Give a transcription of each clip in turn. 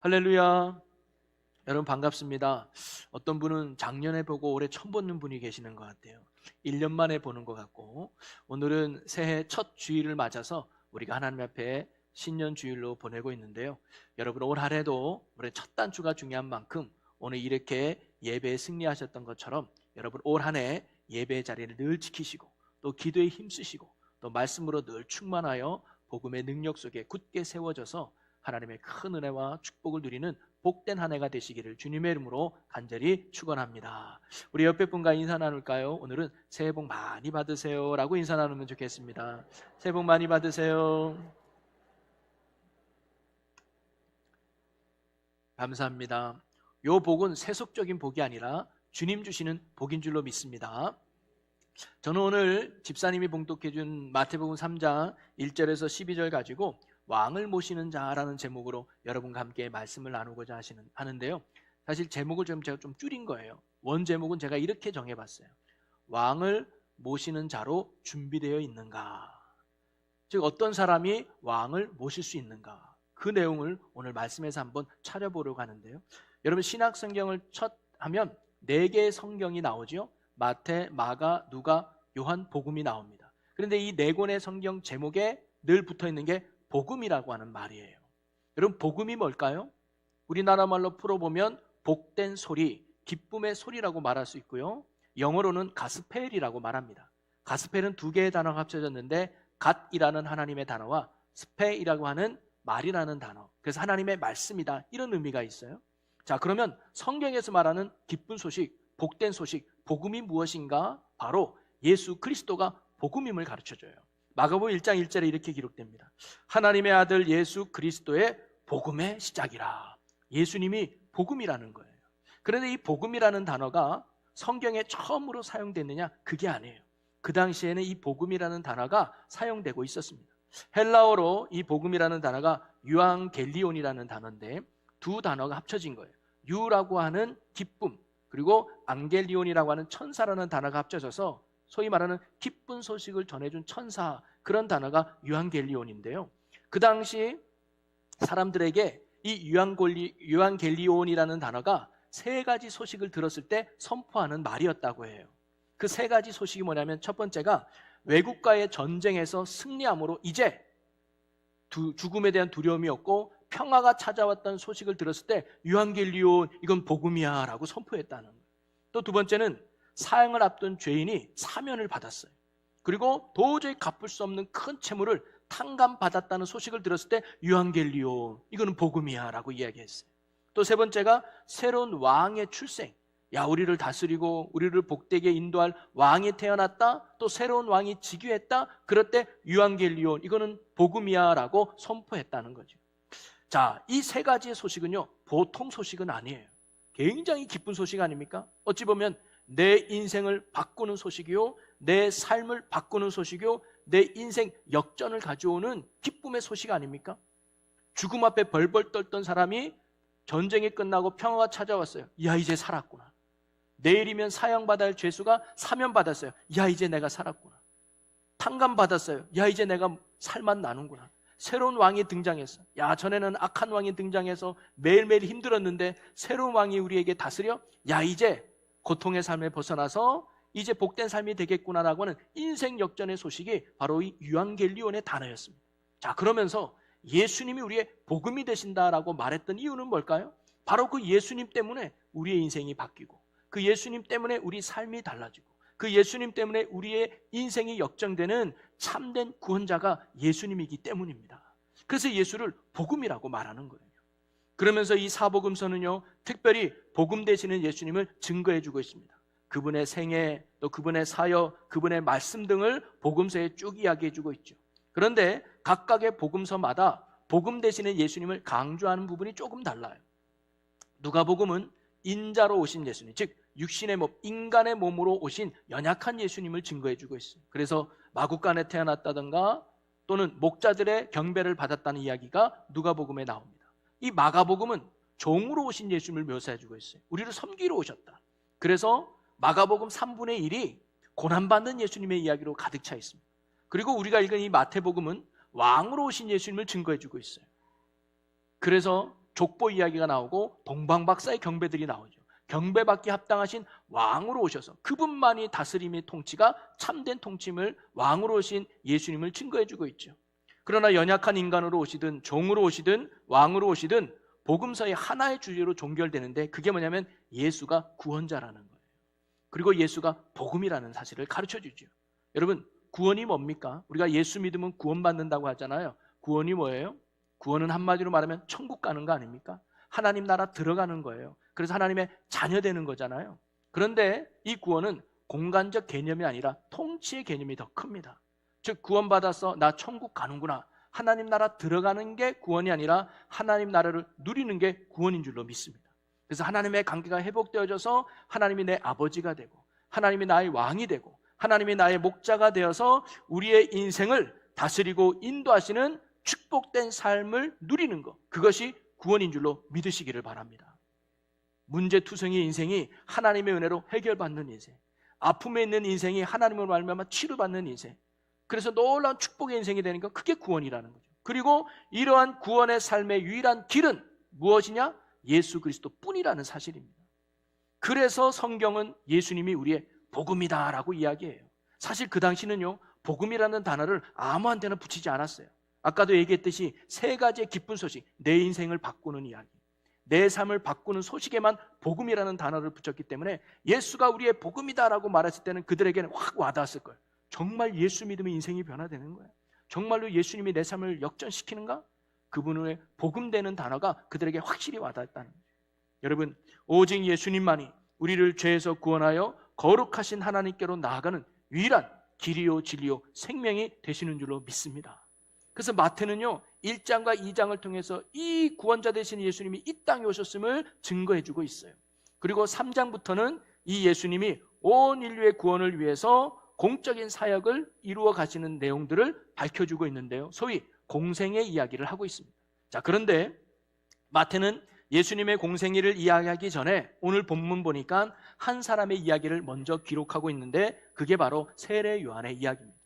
할렐루야. 여러분 반갑습니다. 어떤 분은 작년에 보고 올해 처음 보는 분이 계시는 것 같아요. 1년 만에 보는 것 같고, 오늘은 새해 첫 주일을 맞아서 우리가 하나님 앞에 신년 주일로 보내고 있는데요. 여러분 올 한 해도 올해 첫 단추가 중요한 만큼 오늘 이렇게 예배에 승리하셨던 것처럼 여러분 올 한 해 예배의 자리를 늘 지키시고 또 기도에 힘쓰시고 또 말씀으로 늘 충만하여 복음의 능력 속에 굳게 세워져서 하나님의 큰 은혜와 축복을 누리는 복된 한 해가 되시기를 주님의 이름으로 간절히 축원합니다. 우리 옆에 분과 인사 나눌까요? 오늘은 새해 복 많이 받으세요 라고 인사 나누면 좋겠습니다. 새해 복 많이 받으세요. 감사합니다. 요 복은 세속적인 복이 아니라 주님 주시는 복인 줄로 믿습니다. 저는 오늘 집사님이 봉독해 준 마태복음 3장 1절에서 12절 가지고 왕을 모시는 자라는 제목으로 여러분과 함께 말씀을 나누고자 하는데요. 사실 제목을 제가 좀 줄인 거예요. 원 제목은 제가 이렇게 정해봤어요. 왕을 모시는 자로 준비되어 있는가? 즉 어떤 사람이 왕을 모실 수 있는가? 그 내용을 오늘 말씀에서 한번 차려보려고 하는데요. 여러분 신약 성경을 첫 하면 4개의 성경이 나오죠. 마태, 마가, 누가, 요한, 복음이 나옵니다. 그런데 이 4권의 성경 제목에 늘 붙어있는 게 복음이라고 하는 말이에요. 여러분 복음이 뭘까요? 우리나라 말로 풀어보면 복된 소리, 기쁨의 소리라고 말할 수 있고요. 영어로는 가스펠이라고 말합니다. 가스펠은 2개의 단어가 합쳐졌는데 갓이라는 하나님의 단어와 스페이라고 하는 말이라는 단어, 그래서 하나님의 말씀이다 이런 의미가 있어요. 자, 그러면 성경에서 말하는 기쁜 소식, 복된 소식, 복음이 무엇인가? 바로 예수 그리스도가 복음임을 가르쳐줘요. 마가복음 1장 1절에 이렇게 기록됩니다. 하나님의 아들 예수 그리스도의 복음의 시작이라. 예수님이 복음이라는 거예요. 그런데 이 복음이라는 단어가 성경에 처음으로 사용됐느냐? 그게 아니에요. 그 당시에는 이 복음이라는 단어가 사용되고 있었습니다. 헬라어로 이 복음이라는 단어가 유앙겔리온이라는 단어인데 두 단어가 합쳐진 거예요. 유라고 하는 기쁨, 그리고 앙겔리온이라고 하는 천사라는 단어가 합쳐져서 소위 말하는 기쁜 소식을 전해준 천사, 그런 단어가 유앙겔리온인데요. 그 당시 사람들에게 이 유앙겔리온이라는 단어가 3가지 소식을 들었을 때 선포하는 말이었다고 해요. 그 3가지 소식이 뭐냐면 첫 번째가 외국과의 전쟁에서 승리함으로 이제 죽음에 대한 두려움이 없고 평화가 찾아왔다는 소식을 들었을 때 유앙겔리온, 이건 복음이야 라고 선포했다는 거예요. 또 2번째는 사형을 앞둔 죄인이 사면을 받았어요. 그리고 도저히 갚을 수 없는 큰 채무를 탕감받았다는 소식을 들었을 때 유앙겔리온, 이거는 복음이야 라고 이야기했어요. 또 3번째가 새로운 왕의 출생, 야 우리를 다스리고 우리를 복되게 인도할 왕이 태어났다, 또 새로운 왕이 즉위했다, 그럴 때 유앙겔리온, 이거는 복음이야 라고 선포했다는 거죠. 자, 이 3가지의 소식은요 보통 소식은 아니에요. 굉장히 기쁜 소식 아닙니까? 어찌 보면 내 인생을 바꾸는 소식이요, 내 삶을 바꾸는 소식이요, 내 인생 역전을 가져오는 기쁨의 소식 아닙니까? 죽음 앞에 벌벌 떨던 사람이 전쟁이 끝나고 평화가 찾아왔어요. 야 이제 살았구나. 내일이면 사형받아야 할 죄수가 사면받았어요. 야 이제 내가 살았구나. 탕감받았어요. 야 이제 내가 살맛 나는구나. 새로운 왕이 등장했어. 야 전에는 악한 왕이 등장해서 매일매일 힘들었는데 새로운 왕이 우리에게 다스려. 야 이제 고통의 삶에 벗어나서 이제 복된 삶이 되겠구나라고 하는 인생 역전의 소식이 바로 이 유앙겔리온의 단어였습니다. 자, 그러면서 예수님이 우리의 복음이 되신다라고 말했던 이유는 뭘까요? 바로 그 예수님 때문에 우리의 인생이 바뀌고, 그 예수님 때문에 우리 삶이 달라지고, 그 예수님 때문에 우리의 인생이 역전되는 참된 구원자가 예수님이기 때문입니다. 그래서 예수를 복음이라고 말하는 거예요. 그러면서 이 사복음서는요 특별히 복음 되시는 예수님을 증거해주고 있습니다. 그분의 생애, 또 그분의 사역, 그분의 말씀 등을 복음서에 쭉 이야기해주고 있죠. 그런데 각각의 복음서마다 복음 되시는 예수님을 강조하는 부분이 조금 달라요. 누가복음은 인자로 오신 예수님, 즉 육신의 몸, 인간의 몸으로 오신 연약한 예수님을 증거해주고 있어요. 그래서 마구간에 태어났다든가 또는 목자들의 경배를 받았다는 이야기가 누가복음에 나옵니다. 이 마가복음은 종으로 오신 예수님을 묘사해주고 있어요. 우리를 섬기러 오셨다. 그래서 마가복음 3분의 1이 고난받는 예수님의 이야기로 가득 차 있습니다. 그리고 우리가 읽은 이 마태복음은 왕으로 오신 예수님을 증거해주고 있어요. 그래서 족보 이야기가 나오고 동방박사의 경배들이 나오죠. 경배받기 합당하신 왕으로 오셔서 그분만이 다스림의 통치가 참된 통치임을 왕으로 오신 예수님을 증거해주고 있죠. 그러나 연약한 인간으로 오시든 종으로 오시든 왕으로 오시든 복음서의 하나의 주제로 종결되는데 그게 뭐냐면 예수가 구원자라는 거예요. 그리고 예수가 복음이라는 사실을 가르쳐주죠. 여러분, 구원이 뭡니까? 우리가 예수 믿으면 구원받는다고 하잖아요. 구원이 뭐예요? 구원은 한마디로 말하면 천국 가는 거 아닙니까? 하나님 나라 들어가는 거예요. 그래서 하나님의 자녀 되는 거잖아요. 그런데 이 구원은 공간적 개념이 아니라 통치의 개념이 더 큽니다. 즉 구원받아서 나 천국 가는구나, 하나님 나라 들어가는 게 구원이 아니라 하나님 나라를 누리는 게 구원인 줄로 믿습니다. 그래서 하나님의 관계가 회복되어져서 하나님이 내 아버지가 되고 하나님이 나의 왕이 되고 하나님이 나의 목자가 되어서 우리의 인생을 다스리고 인도하시는 축복된 삶을 누리는 것, 그것이 구원인 줄로 믿으시기를 바랍니다. 문제투성이 인생이 하나님의 은혜로 해결받는 인생, 아픔에 있는 인생이 하나님으로 말미암아 치료받는 인생, 그래서 놀라운 축복의 인생이 되니까 그게 구원이라는 거죠. 그리고 이러한 구원의 삶의 유일한 길은 무엇이냐? 예수 그리스도 뿐이라는 사실입니다. 그래서 성경은 예수님이 우리의 복음이다 라고 이야기해요. 사실 그 당시는요, 복음이라는 단어를 아무한테나 붙이지 않았어요. 아까도 얘기했듯이 세 가지의 기쁜 소식, 내 인생을 바꾸는 이야기, 내 삶을 바꾸는 소식에만 복음이라는 단어를 붙였기 때문에 예수가 우리의 복음이다라고 말했을 때는 그들에게는 확 와닿았을 거예요. 정말 예수 믿으면 인생이 변화되는 거야? 정말로 예수님이 내 삶을 역전시키는가? 그분의 복음되는 단어가 그들에게 확실히 와닿았다는 거예요. 여러분, 오직 예수님만이 우리를 죄에서 구원하여 거룩하신 하나님께로 나아가는 유일한 길이요 진리요 생명이 되시는 줄로 믿습니다. 그래서 마태는요 1장과 2장을 통해서 이 구원자 되신 예수님이 이 땅에 오셨음을 증거해주고 있어요. 그리고 3장부터는 이 예수님이 온 인류의 구원을 위해서 공적인 사역을 이루어 가시는 내용들을 밝혀주고 있는데요, 소위 공생의 이야기를 하고 있습니다. 자, 그런데 마태는 예수님의 공생애를 이야기하기 전에 오늘 본문 보니까 한 사람의 이야기를 먼저 기록하고 있는데 그게 바로 세례 요한의 이야기입니다.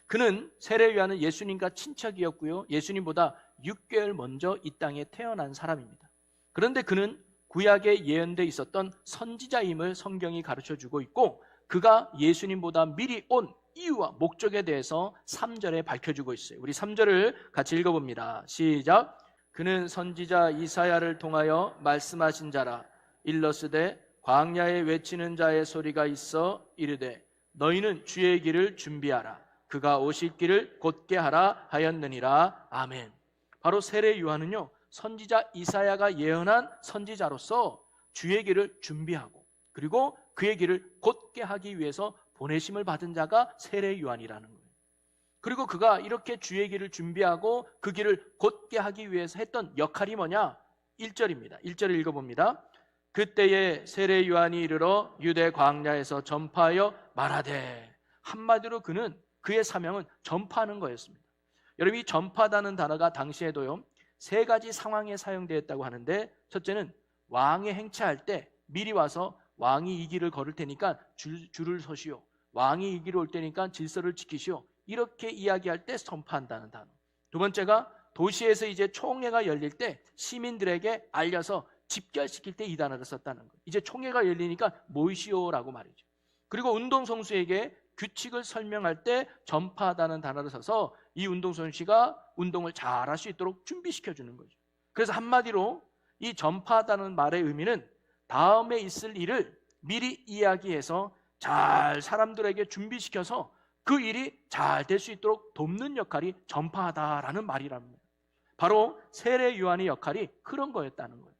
그는, 세례 요한은 예수님과 친척이었고요, 예수님보다 6개월 먼저 이 땅에 태어난 사람입니다. 그런데 그는 구약에 예언되어 있었던 선지자임을 성경이 가르쳐주고 있고, 그가 예수님보다 미리 온 이유와 목적에 대해서 3절에 밝혀주고 있어요. 우리 3절을 같이 읽어봅니다. 시작. 그는 선지자 이사야를 통하여 말씀하신 자라. 일러스되 광야에 외치는 자의 소리가 있어 이르되 너희는 주의 길을 준비하라. 그가 오실 길을 곧게 하라 하였느니라. 아멘. 바로 세례 요한은요, 선지자 이사야가 예언한 선지자로서 주의 길을 준비하고 그리고 그의 길을 곧게 하기 위해서 보내심을 받은 자가 세례 요한이라는 거예요. 그리고 그가 이렇게 주의 길을 준비하고 그 길을 곧게 하기 위해서 했던 역할이 뭐냐? 1절입니다. 1절을 읽어봅니다. 그때에 세례 요한이 이르러 유대 광야에서 전파하여 말하되. 한마디로 그의 사명은 전파하는 거였습니다. 여러분, 이 전파하다는 단어가 당시에도요 3가지 상황에 사용되었다고 하는데, 첫째는 왕의 행차할 때 미리 와서 왕이 이 길을 걸을 테니까 줄을 서시오, 왕이 이 길을 올 테니까 질서를 지키시오, 이렇게 이야기할 때 전파한다는 단어. 두 번째가 도시에서 이제 총회가 열릴 때 시민들에게 알려서 집결시킬 때 이 단어를 썼다는 거예요. 이제 총회가 열리니까 모이시오라고 말이죠. 그리고 운동선수에게 규칙을 설명할 때 전파하다는 단어를 써서 이 운동선수가 운동을 잘 할 수 있도록 준비시켜주는 거죠. 그래서 한마디로 이 전파하다는 말의 의미는 다음에 있을 일을 미리 이야기해서 잘 사람들에게 준비시켜서 그 일이 잘 될 수 있도록 돕는 역할이 전파하다라는 말이랍니다. 바로 세례 요한의 역할이 그런 거였다는 거예요.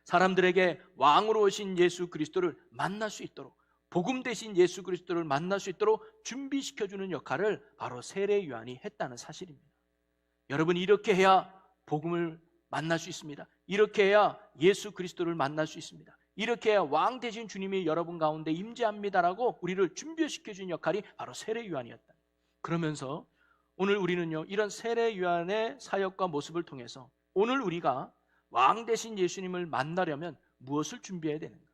사람들에게 왕으로 오신 예수 그리스도를 만날 수 있도록, 복음 대신 예수 그리스도를 만날 수 있도록 준비시켜주는 역할을 바로 세례 요한이 했다는 사실입니다. 여러분, 이렇게 해야 복음을 만날 수 있습니다. 이렇게 해야 예수 그리스도를 만날 수 있습니다. 이렇게 해야 왕 되신 주님이 여러분 가운데 임재합니다라고 우리를 준비시켜준 역할이 바로 세례 요한이었다. 그러면서 오늘 우리는요, 이런 세례 요한의 사역과 모습을 통해서 오늘 우리가 왕 되신 예수님을 만나려면 무엇을 준비해야 되는가?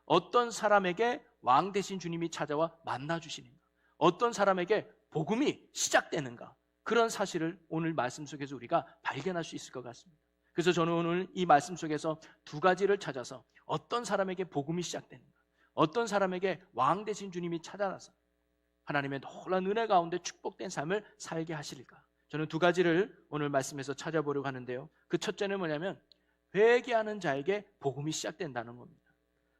어떤 사람에게 왕 되신 주님이 찾아와 만나주시는가? 어떤 사람에게 복음이 시작되는가? 그런 사실을 오늘 말씀 속에서 우리가 발견할 수 있을 것 같습니다. 그래서 저는 오늘 이 말씀 속에서 두 가지를 찾아서 어떤 사람에게 복음이 시작되는가, 어떤 사람에게 왕 되신 주님이 찾아나서 하나님의 놀라운 은혜 가운데 축복된 삶을 살게 하실까, 저는 두 가지를 오늘 말씀에서 찾아보려고 하는데요. 그 첫째는 뭐냐면 회개하는 자에게 복음이 시작된다는 겁니다.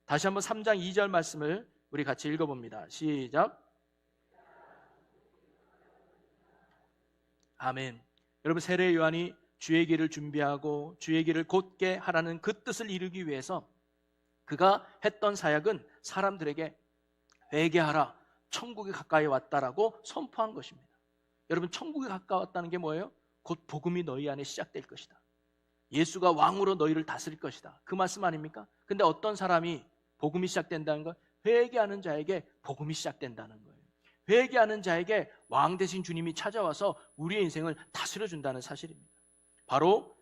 다시 한번 3장 2절 말씀을 우리 같이 읽어봅니다. 시작. 아멘. 여러분, 세례 요한이 주의 길을 준비하고 주의 길을 곧게 하라는 그 뜻을 이루기 위해서 그가 했던 사역은 사람들에게 회개하라, 천국이 가까이 왔다라고 선포한 것입니다. 여러분, 천국이 가까웠다는 게 뭐예요? 곧 복음이 너희 안에 시작될 것이다. 예수가 왕으로 너희를 다스릴 것이다. 그 말씀 아닙니까? 근데 어떤 사람이 복음이 시작된다는 건 회개하는 자에게 복음이 시작된다는 거예요. 회개하는 자에게 왕 되신 주님이 찾아와서 우리의 인생을 다스려 준다는 사실입니다. 바로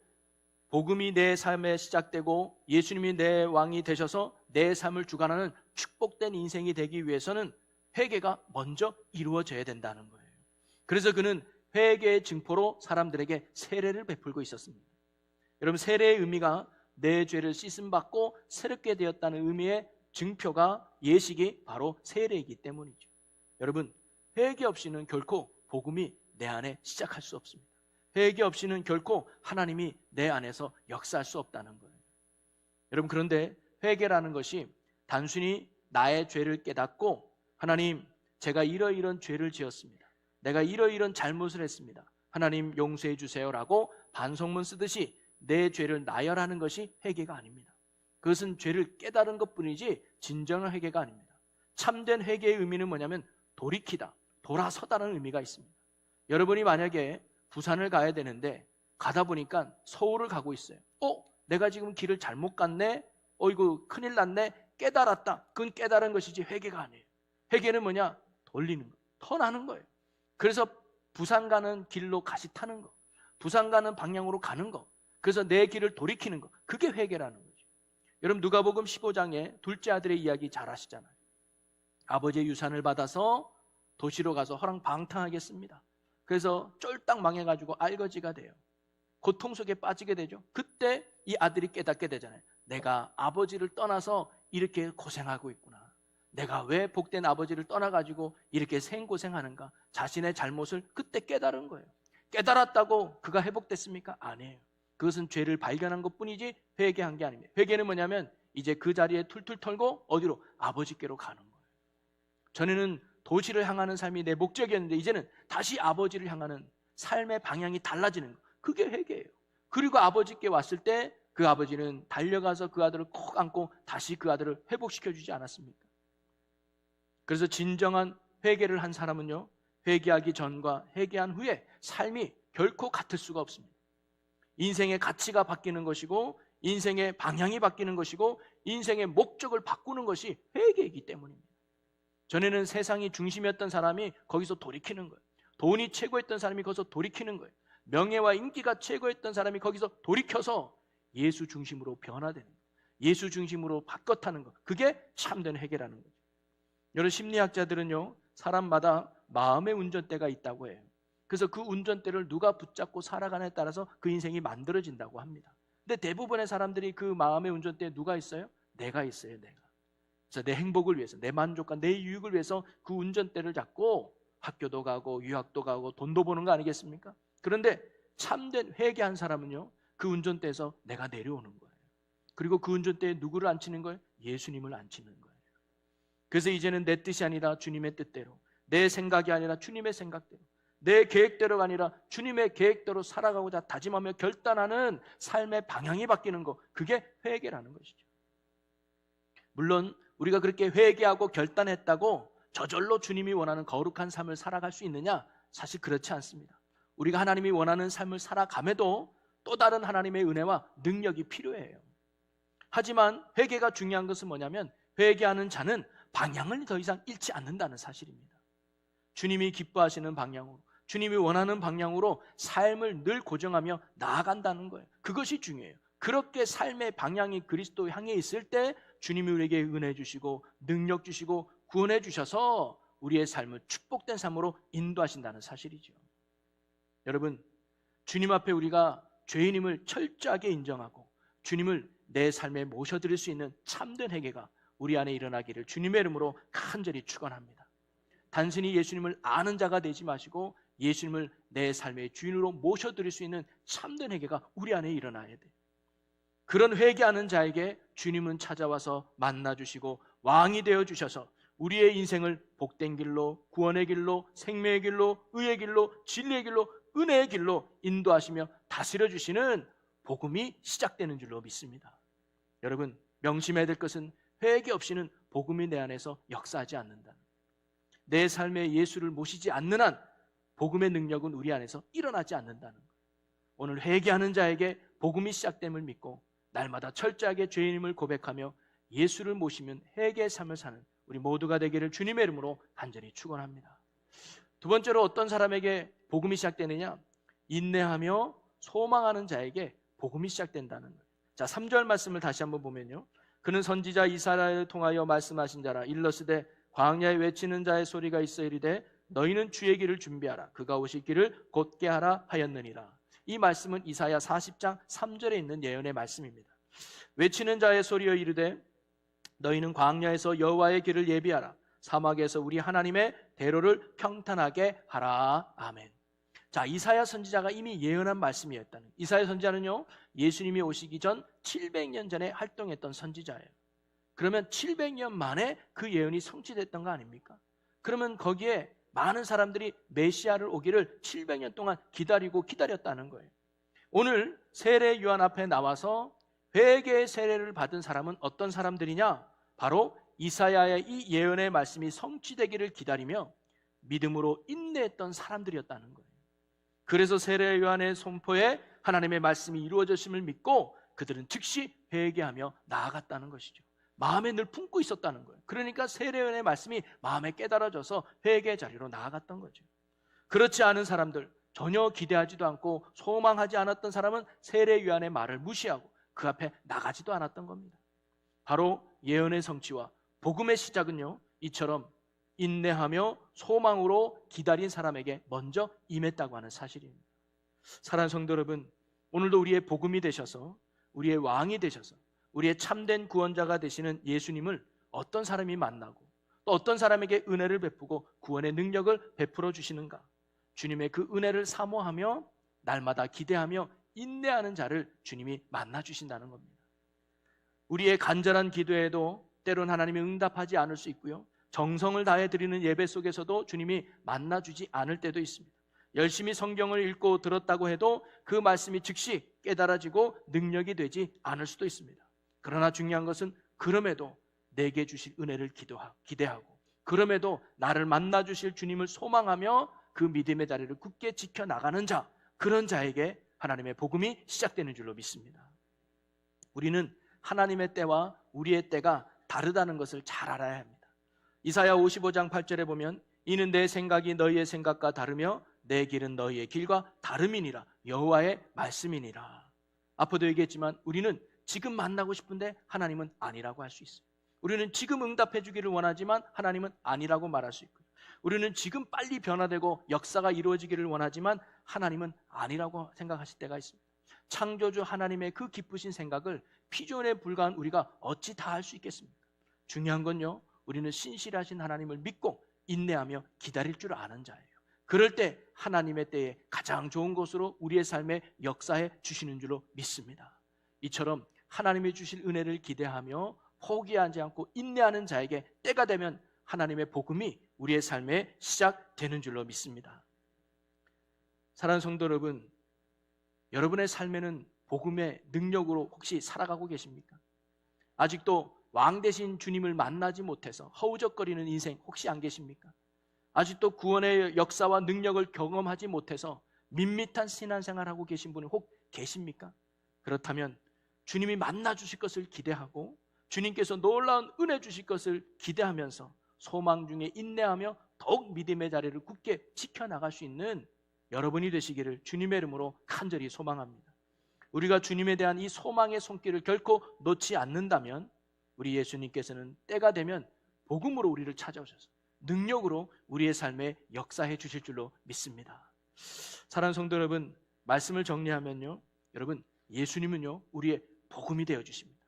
복음이 내 삶에 시작되고 예수님이 내 왕이 되셔서 내 삶을 주관하는 축복된 인생이 되기 위해서는 회개가 먼저 이루어져야 된다는 거예요. 그래서 그는 회개의 증포로 사람들에게 세례를 베풀고 있었습니다. 여러분, 세례의 의미가 내 죄를 씻음받고 새롭게 되었다는 의미의 증표가, 예식이 바로 세례이기 때문이죠. 여러분, 회개 없이는 결코 복음이 내 안에 시작할 수 없습니다. 회개 없이는 결코 하나님이 내 안에서 역사할 수 없다는 거예요. 여러분, 그런데 회개라는 것이 단순히 나의 죄를 깨닫고 하나님, 제가 이러이런 죄를 지었습니다, 내가 이러이런 잘못을 했습니다, 하나님 용서해 주세요라고 반성문 쓰듯이 내 죄를 나열하는 것이 회개가 아닙니다. 그것은 죄를 깨달은 것뿐이지 진정한 회개가 아닙니다. 참된 회개의 의미는 뭐냐면 돌이키다, 돌아서다라는 의미가 있습니다. 여러분이 만약에 부산을 가야 되는데 가다 보니까 서울을 가고 있어요. 내가 지금 길을 잘못 갔네, 이거 큰일 났네, 깨달았다. 그건 깨달은 것이지 회개가 아니에요. 회개는 뭐냐? 돌리는 거, 터나는 거예요. 그래서 부산 가는 길로 다시 타는 거, 부산 가는 방향으로 가는 거, 그래서 내 길을 돌이키는 거, 그게 회개라는 거죠. 여러분, 누가복음 15장에 둘째 아들의 이야기 잘 아시잖아요. 아버지의 유산을 받아서 도시로 가서 허랑방탕하겠습니다. 그래서 쫄딱 망해가지고 알거지가 돼요. 고통 속에 빠지게 되죠. 그때 이 아들이 깨닫게 되잖아요. 내가 아버지를 떠나서 이렇게 고생하고 있구나, 내가 왜 복된 아버지를 떠나가지고 이렇게 생고생하는가, 자신의 잘못을 그때 깨달은 거예요. 깨달았다고 그가 회복됐습니까? 아니에요. 그것은 죄를 발견한 것뿐이지 회개한 게 아닙니다. 회개는 뭐냐면 이제 그 자리에 툴툴 털고 어디로? 아버지께로 가는 거예요. 전에는 도시를 향하는 삶이 내 목적이었는데 이제는 다시 아버지를 향하는 삶의 방향이 달라지는 거, 그게 회개예요. 그리고 아버지께 왔을 때 그 아버지는 달려가서 그 아들을 콕 안고 다시 그 아들을 회복시켜주지 않았습니까? 그래서 진정한 회개를 한 사람은요, 회개하기 전과 회개한 후에 삶이 결코 같을 수가 없습니다. 인생의 가치가 바뀌는 것이고 인생의 방향이 바뀌는 것이고 인생의 목적을 바꾸는 것이 회개이기 때문입니다. 전에는 세상이 중심이었던 사람이 거기서 돌이키는 거예요. 돈이 최고였던 사람이 거기서 돌이키는 거예요. 명예와 인기가 최고였던 사람이 거기서 돌이켜서 예수 중심으로 변화되는 거예요. 예수 중심으로 바꿔타는 것, 그게 참된 회개라는 거죠. 여러 심리학자들은요, 사람마다 마음의 운전대가 있다고 해요. 그래서 그 운전대를 누가 붙잡고 살아가냐에 따라서 그 인생이 만들어진다고 합니다. 근데 대부분의 사람들이 그 마음의 운전대에 누가 있어요? 내가 있어요, 내가. 그래서 내 행복을 위해서, 내 만족과 내 유익을 위해서 그 운전대를 잡고 학교도 가고 유학도 가고 돈도 버는 거 아니겠습니까? 그런데 참된 회개한 사람은요, 그 운전대에서 내가 내려오는 거예요. 그리고 그 운전대에 누구를 앉히는 거예요? 예수님을 앉히는 거예요. 그래서 이제는 내 뜻이 아니라 주님의 뜻대로, 내 생각이 아니라 주님의 생각대로, 내 계획대로가 아니라 주님의 계획대로 살아가고자 다짐하며 결단하는 삶의 방향이 바뀌는 것, 그게 회개라는 것이죠. 물론 우리가 그렇게 회개하고 결단했다고 저절로 주님이 원하는 거룩한 삶을 살아갈 수 있느냐? 사실 그렇지 않습니다. 우리가 하나님이 원하는 삶을 살아감에도 또 다른 하나님의 은혜와 능력이 필요해요. 하지만 회개가 중요한 것은 뭐냐면 회개하는 자는 방향을 더 이상 잃지 않는다는 사실입니다. 주님이 기뻐하시는 방향으로, 주님이 원하는 방향으로 삶을 늘 고정하며 나아간다는 거예요. 그것이 중요해요. 그렇게 삶의 방향이 그리스도 향해 있을 때 주님이 우리에게 은혜 주시고 능력 주시고 구원해 주셔서 우리의 삶을 축복된 삶으로 인도하신다는 사실이죠. 여러분, 주님 앞에 우리가 죄인임을 철저하게 인정하고 주님을 내 삶에 모셔드릴 수 있는 참된 회개가 우리 안에 일어나기를 주님의 이름으로 간절히 축원합니다. 단순히 예수님을 아는 자가 되지 마시고 예수님을 내 삶의 주인으로 모셔드릴 수 있는 참된 회개가 우리 안에 일어나야 돼. 그런 회개하는 자에게 주님은 찾아와서 만나주시고 왕이 되어주셔서 우리의 인생을 복된 길로, 구원의 길로, 생명의 길로, 의의 길로, 진리의 길로, 은혜의 길로 인도하시며 다스려주시는 복음이 시작되는 줄로 믿습니다. 여러분, 명심해야 될 것은 회개 없이는 복음이 내 안에서 역사하지 않는다. 내 삶에 예수를 모시지 않는 한 복음의 능력은 우리 안에서 일어나지 않는다는 것. 오늘 회개하는 자에게 복음이 시작됨을 믿고 날마다 철저하게 죄인임을 고백하며 예수를 모시면 회개의 삶을 사는 우리 모두가 되기를 주님의 이름으로 간절히 축원합니다. 두 번째로 어떤 사람에게 복음이 시작되느냐? 인내하며 소망하는 자에게 복음이 시작된다는 거예요. 자, 3절 말씀을 다시 한번 보면요. 그는 선지자 이사야를 통하여 말씀하신 자라. 일러스되 광야에 외치는 자의 소리가 있어 이르되 너희는 주의 길을 준비하라. 그가 오실 길을 곧게 하라 하였느니라. 이 말씀은 이사야 40장 3절에 있는 예언의 말씀입니다. 외치는 자의 소리여 이르되 너희는 광야에서 여호와의 길을 예비하라. 사막에서 우리 하나님의 대로를 평탄하게 하라. 아멘. 자, 이사야 선지자가 이미 예언한 말씀이었다는. 이사야 선지자는요, 예수님이 오시기 전 700년 전에 활동했던 선지자예요. 그러면 700년 만에 그 예언이 성취됐던 거 아닙니까? 그러면 거기에 많은 사람들이 메시아를 오기를 700년 동안 기다렸다는 거예요. 오늘 세례 요한 앞에 나와서 회개의 세례를 받은 사람은 어떤 사람들이냐? 바로 이사야의 이 예언의 말씀이 성취되기를 기다리며 믿음으로 인내했던 사람들이었다는 거예요. 그래서 세례 요한의 선포에 하나님의 말씀이 이루어졌음을 믿고 그들은 즉시 회개하며 나아갔다는 것이죠. 마음에 늘 품고 있었다는 거예요. 그러니까 세례 요한의 말씀이 마음에 깨달아져서 회개의 자리로 나아갔던 거죠. 그렇지 않은 사람들, 전혀 기대하지도 않고 소망하지 않았던 사람은 세례 요한의 말을 무시하고 그 앞에 나가지도 않았던 겁니다. 바로 예언의 성취와 복음의 시작은요, 이처럼 인내하며 소망으로 기다린 사람에게 먼저 임했다고 하는 사실입니다. 사랑하는 성도 여러분, 오늘도 우리의 복음이 되셔서 우리의 왕이 되셔서 우리의 참된 구원자가 되시는 예수님을 어떤 사람이 만나고 또 어떤 사람에게 은혜를 베푸고 구원의 능력을 베풀어 주시는가? 주님의 그 은혜를 사모하며 날마다 기대하며 인내하는 자를 주님이 만나 주신다는 겁니다. 우리의 간절한 기도에도 때론 하나님이 응답하지 않을 수 있고요, 정성을 다해 드리는 예배 속에서도 주님이 만나주지 않을 때도 있습니다. 열심히 성경을 읽고 들었다고 해도 그 말씀이 즉시 깨달아지고 능력이 되지 않을 수도 있습니다. 그러나 중요한 것은 그럼에도 내게 주실 은혜를 기대하고 그럼에도 나를 만나주실 주님을 소망하며 그 믿음의 자리를 굳게 지켜나가는 자, 그런 자에게 하나님의 복음이 시작되는 줄로 믿습니다. 우리는 하나님의 때와 우리의 때가 다르다는 것을 잘 알아야 합니다. 이사야 55장 8절에 보면 이는 내 생각이 너희의 생각과 다르며 내 길은 너희의 길과 다름이니라. 여호와의 말씀이니라. 앞서도 얘기했지만 우리는 지금 만나고 싶은데 하나님은 아니라고 할 수 있어요. 우리는 지금 응답해 주기를 원하지만 하나님은 아니라고 말할 수 있고요. 우리는 지금 빨리 변화되고 역사가 이루어지기를 원하지만 하나님은 아니라고 생각하실 때가 있습니다. 창조주 하나님의 그 기쁘신 생각을 피조물에 불과한 우리가 어찌 다 할 수 있겠습니까? 중요한 건요, 우리는 신실하신 하나님을 믿고 인내하며 기다릴 줄 아는 자예요. 그럴 때 하나님의 때에 가장 좋은 것으로 우리의 삶에 역사해 주시는 줄로 믿습니다. 이처럼 하나님이 주실 은혜를 기대하며 포기하지 않고 인내하는 자에게 때가 되면 하나님의 복음이 우리의 삶에 시작되는 줄로 믿습니다. 사랑하는 성도 여러분, 여러분의 삶에는 복음의 능력으로 혹시 살아가고 계십니까? 아직도 왕 되신 주님을 만나지 못해서 허우적거리는 인생 혹시 안 계십니까? 아직도 구원의 역사와 능력을 경험하지 못해서 밋밋한 신앙생활하고 계신 분이 혹 계십니까? 그렇다면 주님이 만나 주실 것을 기대하고 주님께서 놀라운 은혜 주실 것을 기대하면서 소망 중에 인내하며 더욱 믿음의 자리를 굳게 지켜나갈 수 있는 여러분이 되시기를 주님의 이름으로 간절히 소망합니다. 우리가 주님에 대한 이 소망의 손길을 결코 놓지 않는다면 우리 예수님께서는 때가 되면 복음으로 우리를 찾아오셔서 능력으로 우리의 삶에 역사해 주실 줄로 믿습니다. 사랑하는 성도 여러분, 말씀을 정리하면요, 여러분, 예수님은요, 우리의 복음이 되어 주십니다.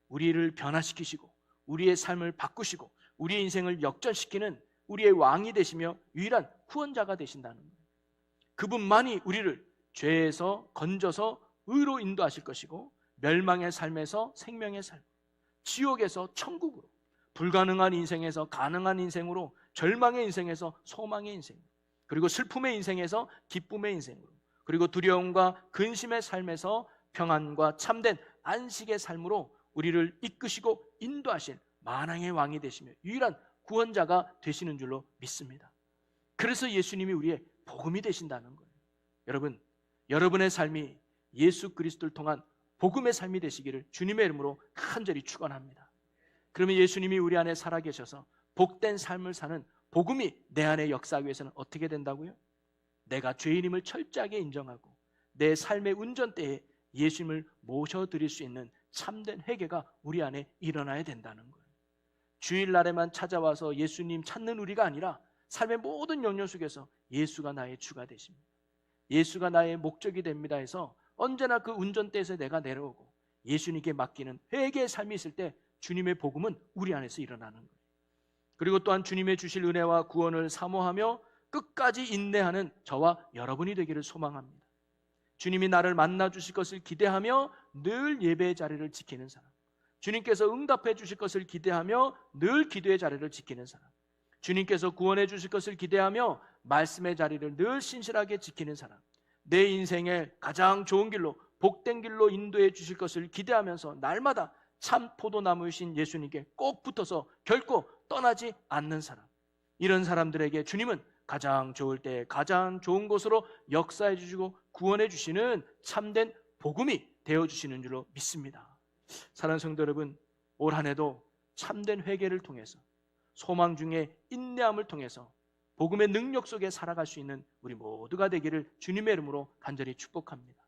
우리를 변화시키시고 우리의 삶을 바꾸시고 우리의 인생을 역전시키는 우리의 왕이 되시며 유일한 구원자가 되신다는 거예요. 그분만이 우리를 죄에서 건져서 의로 인도하실 것이고, 멸망의 삶에서 생명의 삶, 지옥에서 천국으로, 불가능한 인생에서 가능한 인생으로, 절망의 인생에서 소망의 인생, 그리고 슬픔의 인생에서 기쁨의 인생으로, 그리고 두려움과 근심의 삶에서 평안과 참된 안식의 삶으로 우리를 이끄시고 인도하실 만왕의 왕이 되시며 유일한 구원자가 되시는 줄로 믿습니다. 그래서 예수님이 우리의 복음이 되신다는 거예요. 여러분, 여러분의 삶이 예수 그리스도를 통한 복음의 삶이 되시기를 주님의 이름으로 간절히 축원합니다. 그러면 예수님이 우리 안에 살아계셔서 복된 삶을 사는 복음이 내 안에 역사하기 위해서는 어떻게 된다고요? 내가 죄인임을 철저하게 인정하고 내 삶의 운전대에 예수님을 모셔드릴 수 있는 참된 회개가 우리 안에 일어나야 된다는 거예요. 주일날에만 찾아와서 예수님 찾는 우리가 아니라 삶의 모든 영역 속에서 예수가 나의 주가 되십니다. 예수가 나의 목적이 됩니다 해서 언제나 그 운전대에서 내가 내려오고 예수님께 맡기는 회개의 삶이 있을 때 주님의 복음은 우리 안에서 일어나는 거예요. 그리고 또한 주님의 주실 은혜와 구원을 사모하며 끝까지 인내하는 저와 여러분이 되기를 소망합니다. 주님이 나를 만나 주실 것을 기대하며 늘 예배의 자리를 지키는 사람, 주님께서 응답해 주실 것을 기대하며 늘 기도의 자리를 지키는 사람, 주님께서 구원해 주실 것을 기대하며 말씀의 자리를 늘 신실하게 지키는 사람, 내 인생의 가장 좋은 길로 복된 길로 인도해 주실 것을 기대하면서 날마다 참 포도나무이신 예수님께 꼭 붙어서 결코 떠나지 않는 사람, 이런 사람들에게 주님은 가장 좋을 때 가장 좋은 곳으로 역사해 주시고 구원해 주시는 참된 복음이 되어주시는 줄로 믿습니다. 사랑하는 성도 여러분, 올 한 해도 참된 회개를 통해서 소망 중에 인내함을 통해서 복음의 능력 속에 살아갈 수 있는 우리 모두가 되기를 주님의 이름으로 간절히 축복합니다.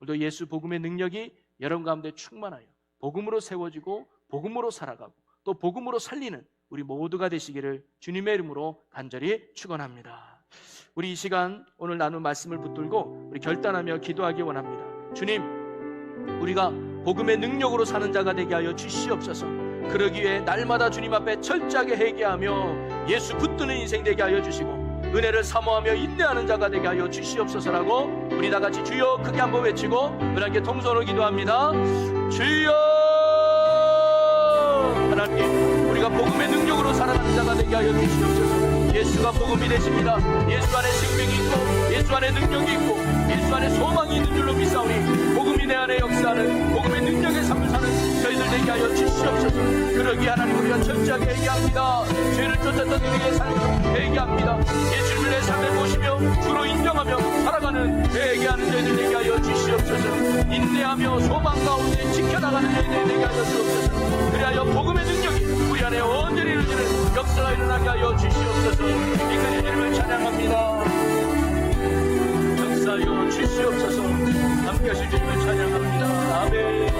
오늘도 예수 복음의 능력이 여러분 가운데 충만하여 복음으로 세워지고 복음으로 살아가고 또 복음으로 살리는 우리 모두가 되시기를 주님의 이름으로 간절히 축원합니다. 우리 이 시간 오늘 나눈 말씀을 붙들고 우리 결단하며 기도하기 원합니다. 주님, 우리가 복음의 능력으로 사는 자가 되게 하여 주시옵소서. 그러기 위해 날마다 주님 앞에 철저하게 회개하며 예수 붙드는 인생 되게 하여 주시고 은혜를 사모하며 인내하는 자가 되게 하여 주시옵소서라고 우리 다 같이 주여 크게 한번 외치고 하나님께 통성으로 기도합니다. 주여, 하나님, 우리가 복음의 능력으로 살아가는 자가 되게 하여 주시옵소서. 예수가 복음이 되십니다. 예수 안에 생명이 있고 예수 안에 능력이 있고 예수 안에 소망이 있는 줄로 믿사오니 복음이 내 안에 역사하는 복음의 능력의 삶을 사는 저희들 되게 하여 주시옵소서. 그러기 하나님, 우리가 철저하게 회개합니다. 죄를 쫓았던 우리의 삶을 회개합니다. 예수님을 내 삶에 모시며 주로 인정하며 살아가는 회개하는 저희들 되게 하여 주시옵소서. 인내하며 소망 가운데 지켜나가는 저희들 되게 하여 주옵소서. 그리하여 복음의 능력이 우리 안에 온전히 이루어지는 역사가 일어나게 하여 주시옵소서. 이끄는 이름을 찬양합니다. 역사하여 주시옵소서. 함께 하실 주님을 찬양합니다. 아멘.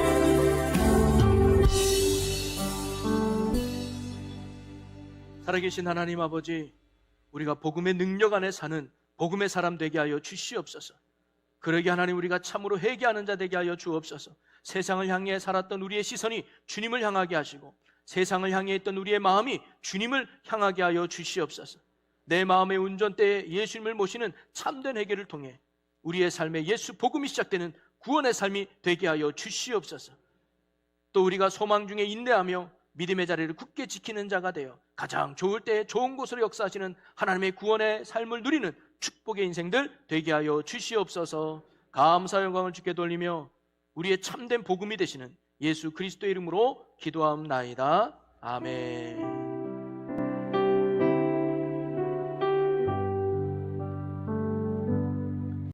살아계신 하나님 아버지, 우리가 복음의 능력 안에 사는 복음의 사람 되게 하여 주시옵소서. 그러게 하나님, 우리가 참으로 회개하는 자 되게 하여 주옵소서. 세상을 향해 살았던 우리의 시선이 주님을 향하게 하시고 세상을 향해 있던 우리의 마음이 주님을 향하게 하여 주시옵소서. 내 마음의 운전대에 예수님을 모시는 참된 회개를 통해 우리의 삶에 예수 복음이 시작되는 구원의 삶이 되게 하여 주시옵소서. 또 우리가 소망 중에 인내하며 믿음의 자리를 굳게 지키는 자가 되어 가장 좋을 때 좋은 곳으로 역사하시는 하나님의 구원의 삶을 누리는 축복의 인생들 되게 하여 주시옵소서. 감사 영광을 주께 돌리며 우리의 참된 복음이 되시는 예수 그리스도의 이름으로 기도하옵나이다. 아멘.